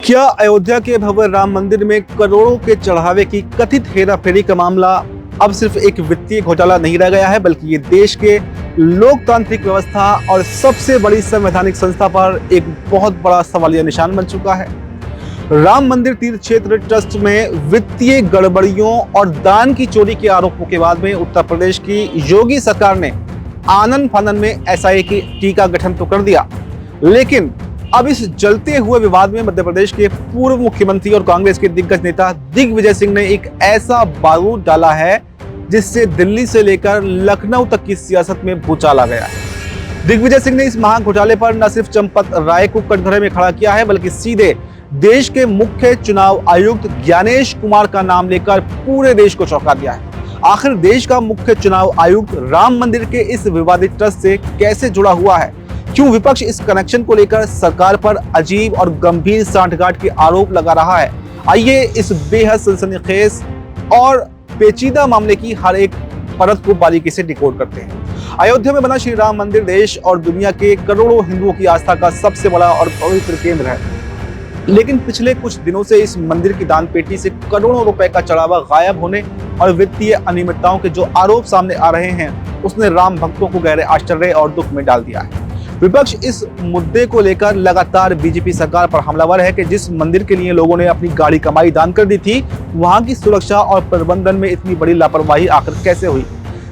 क्या अयोध्या के भव्य राम मंदिर में करोड़ों के चढ़ावे की कथित हेराफेरी का मामला अब सिर्फ एक वित्तीय घोटाला नहीं रह गया है, बल्कि ये देश के लोकतांत्रिक व्यवस्था और सबसे बड़ी संवैधानिक संस्था पर एक बहुत बड़ा सवालिया निशान बन चुका है। राम मंदिर तीर्थ क्षेत्र ट्रस्ट में वित्तीय गड़बड़ियों और दान की चोरी के आरोपों के बाद में उत्तर प्रदेश की योगी सरकार ने आनन फानन में एसआईटी का गठन तो कर दिया, लेकिन अब इस जलते हुए विवाद में मध्य प्रदेश के पूर्व मुख्यमंत्री और कांग्रेस के दिग्गज नेता दिग्विजय सिंह ने एक ऐसा बारूद डाला है जिससे दिल्ली से लेकर लखनऊ तक की सियासत में भूचाल आ गया है। दिग्विजय सिंह ने इस महा घोटाले पर न सिर्फ चंपत राय को कटघरे में खड़ा किया है, बल्कि सीधे देश के मुख्य चुनाव आयुक्त ज्ञानेश कुमार का नाम लेकर पूरे देश को चौंका दिया है। आखिर देश का मुख्य चुनाव आयुक्त राम मंदिर के इस विवादित ट्रस्ट से कैसे जुड़ा हुआ है? क्यों विपक्ष इस कनेक्शन को लेकर सरकार पर अजीब और गंभीर सांठगांठ के आरोप लगा रहा है? आइए इस बेहद सनसनीखेज और पेचीदा मामले की हर एक परत को बारीकी से डिकोड करते हैं। अयोध्या में बना श्री राम मंदिर देश और दुनिया के करोड़ों हिंदुओं की आस्था का सबसे बड़ा और पवित्र केंद्र है, लेकिन पिछले कुछ दिनों से इस मंदिर की दान पेटी से करोड़ों रुपए का चढ़ावा गायब होने और वित्तीय अनियमितताओं के जो आरोप सामने आ रहे हैं, उसने राम भक्तों को गहरे आश्चर्य और दुख में डाल दिया है। विपक्ष इस मुद्दे को लेकर लगातार बीजेपी सरकार पर हमलावर है कि जिस मंदिर के लिए लोगों ने अपनी गाड़ी कमाई दान कर दी थी, वहां की सुरक्षा और प्रबंधन में इतनी बड़ी लापरवाही आखिर कैसे हुई।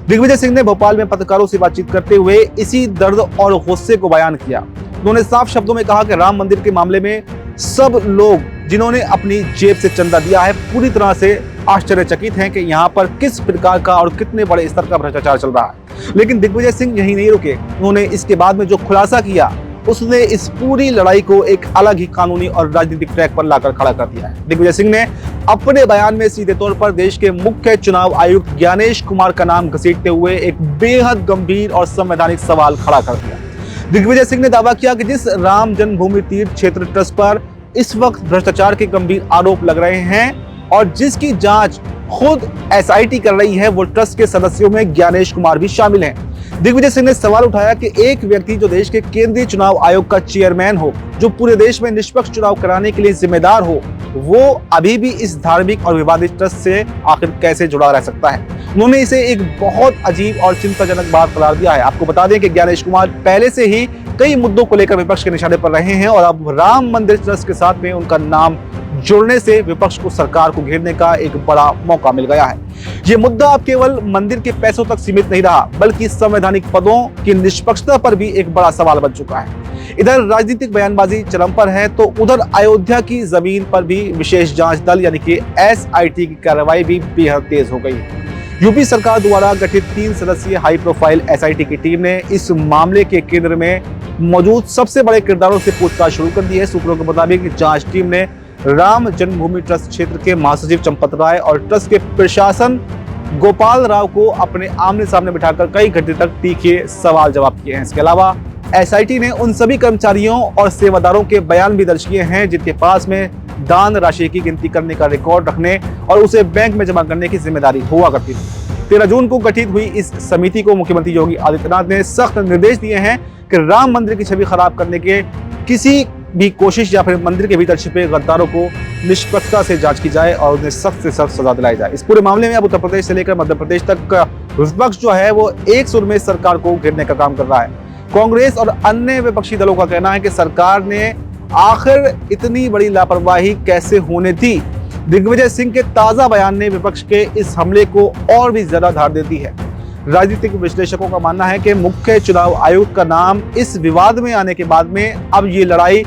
दिग्विजय सिंह ने भोपाल में पत्रकारों से बातचीत करते हुए इसी दर्द और गुस्से को बयान किया। उन्होंने साफ शब्दों में कहा कि राम मंदिर के मामले में सब लोग जिन्होंने अपनी जेब से चंदा दिया है पूरी तरह से आश्चर्यचकित हैं कि यहाँ पर किस प्रकार का और कितने बड़े स्तर का भ्रष्टाचार चल रहा है। लेकिन दिग्विजय सिंह यहीं नहीं रुके। उन्होंने इसके बाद में जो खुलासा किया, उसने इस पूरी लड़ाई को एक अलग ही कानूनी और राजनीतिक ट्रैक पर लाकर खड़ा कर दिया है। दिग्विजय सिंह ने अपने बयान में सीधे तौर पर देश के मुख्य चुनाव आयुक्त ज्ञानेश कुमार का नाम घसीटते हुए एक बेहद गंभीर और संवैधानिक सवाल खड़ा कर दिया। दिग्विजय सिंह ने दावा किया कि जिस राम जन्मभूमि तीर्थ क्षेत्र ट्रस्ट पर इस वक्त भ्रष्टाचार के गंभीर आरोप लग रहे हैं और जिसकी जांच खुद एसआईटी कर रही है, वो ट्रस्ट के सदस्यों में ज्ञानेश कुमार भी शामिल हैं। दिग्विजय सिंह ने सवाल उठाया कि एक व्यक्ति जो देश के केंद्रीय चुनाव आयोग का चेयरमैन हो, जो पूरे देश में निष्पक्ष चुनाव कराने के लिए जिम्मेदार हो, वो अभी भी इस धार्मिक और विवादित ट्रस्ट से आखिर कैसे जुड़ा रह सकता है। उन्होंने इसे एक बहुत अजीब और चिंताजनक बात करार दिया है। आपको बता दें कि ज्ञानेश कुमार पहले से ही कई मुद्दों को लेकर विपक्ष के निशाने पर रहे हैं और अब राम मंदिर ट्रस्ट के साथ में उनका नाम जुड़ने से विपक्ष को सरकार को घेरने का एक बड़ा मौका मिल गया है। ये मुद्दा अब केवल मंदिर के पैसों तक सीमित नहीं रहा, बल्कि संवैधानिक पदों की निष्पक्षता पर भी एक बड़ा सवाल बन चुका है। इधर राजनीतिक बयानबाजी चरम पर है तो उधर अयोध्या की जमीन पर भी विशेष जांच दल यानी कि एसआईटी की कार्रवाई भी बेहद तेज हो गई है। यूपी सरकार द्वारा गठित 3 सदस्यीय हाई प्रोफाइल एसआईटी की टीम ने इस मामले के केंद्र में मौजूद सबसे बड़े किरदारों से पूछताछ शुरू कर दी है। सूत्रों के मुताबिक जांच टीम ने राम जन्मभूमि ट्रस्ट क्षेत्र के महासचिव चंपत राय और ट्रस्ट के प्रशासन गोपाल राव को अपने आमने सामने बिठाकर कई घंटे तक तीखे सवाल जवाब किए हैं। इसके अलावा एसआईटी ने उन सभी कर्मचारियों और सेवादारों के बयान भी दर्ज किए हैं जिनके पास में दान राशि की गिनती करने का रिकॉर्ड रखने और उसे बैंक में जमा करने की जिम्मेदारी हुआ करती थी। 13 जून को गठित हुई इस समिति को मुख्यमंत्री योगी आदित्यनाथ ने सख्त निर्देश दिए हैं कि राम मंदिर की छवि खराब करने के किसी भी कोशिश या फिर मंदिर के भीतर छिपे गद्दारों को निष्पक्षता से जांच की जाए और उन्हें सख्त से सख्त सजा दिलाई जाए। इस पूरे मामले में अब उत्तर प्रदेश से लेकर मध्य प्रदेश तक विपक्ष जो है वो एक सुर में सरकार को घेरने का काम कर रहा है। कांग्रेस और अन्य विपक्षी दलों का कहना है कि सरकार ने आखिर इतनी बड़ी लापरवाही कैसे होने दी। दिग्विजय सिंह के ताजा बयान ने विपक्ष के इस हमले को और भी ज्यादा धार दे दी है। राजनीतिक विश्लेषकों का मानना है कि मुख्य चुनाव आयुक्त का नाम इस विवाद में आने के बाद में अब ये लड़ाई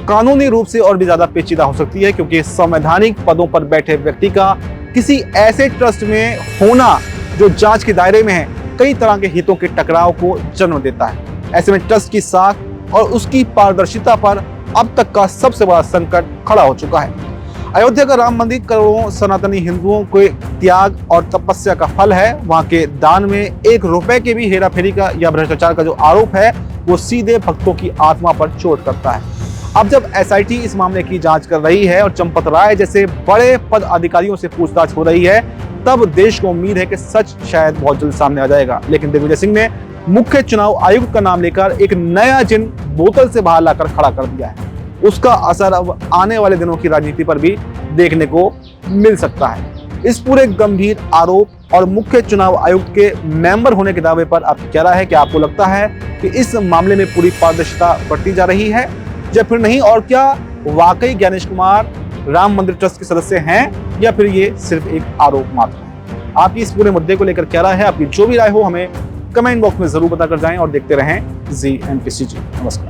कानूनी रूप से और भी ज्यादा पेचीदा हो सकती है, क्योंकि संवैधानिक पदों पर बैठे व्यक्ति का किसी ऐसे ट्रस्ट में होना जो जांच के दायरे में है, कई तरह के हितों के टकराव को जन्म देता है। ऐसे में ट्रस्ट की साख और उसकी पारदर्शिता पर अब तक का सबसे बड़ा संकट खड़ा हो चुका है। अयोध्या का राम मंदिर करोड़ों सनातनी हिंदुओं के त्याग और तपस्या का फल है। वहां के दान में 1 रुपए के भी हेराफेरी का या भ्रष्टाचार का जो आरोप है, वो सीधे भक्तों की आत्मा पर चोट करता है। अब जब एसआईटी इस मामले की जांच कर रही है और चंपत राय जैसे बड़े पद अधिकारियों से पूछताछ हो रही है, तब देश को उम्मीद है कि सच शायद बहुत जल्द सामने आ जाएगा। लेकिन दिग्विजय सिंह ने मुख्य चुनाव आयुक्त का नाम लेकर एक नया जिन बोतल से बाहर लाकर खड़ा कर दिया है। उसका असर अब आने वाले दिनों की राजनीति पर भी देखने को मिल सकता है। इस पूरे गंभीर आरोप और मुख्य चुनाव आयुक्त के मेंबर होने के दावे पर आपकी क्या राय है? क्या आपको लगता है कि इस मामले में पूरी पारदर्शिता बरती जा रही है या फिर नहीं? और क्या वाकई ज्ञानेश कुमार राम मंदिर ट्रस्ट के सदस्य हैं या फिर ये सिर्फ एक आरोप मात्र है? आपकी इस पूरे मुद्दे को लेकर क्या राय है? आपकी जो भी राय हो हमें कमेंट बॉक्स में जरूर बताकर जाएं और देखते रहें ZNPCG। नमस्कार।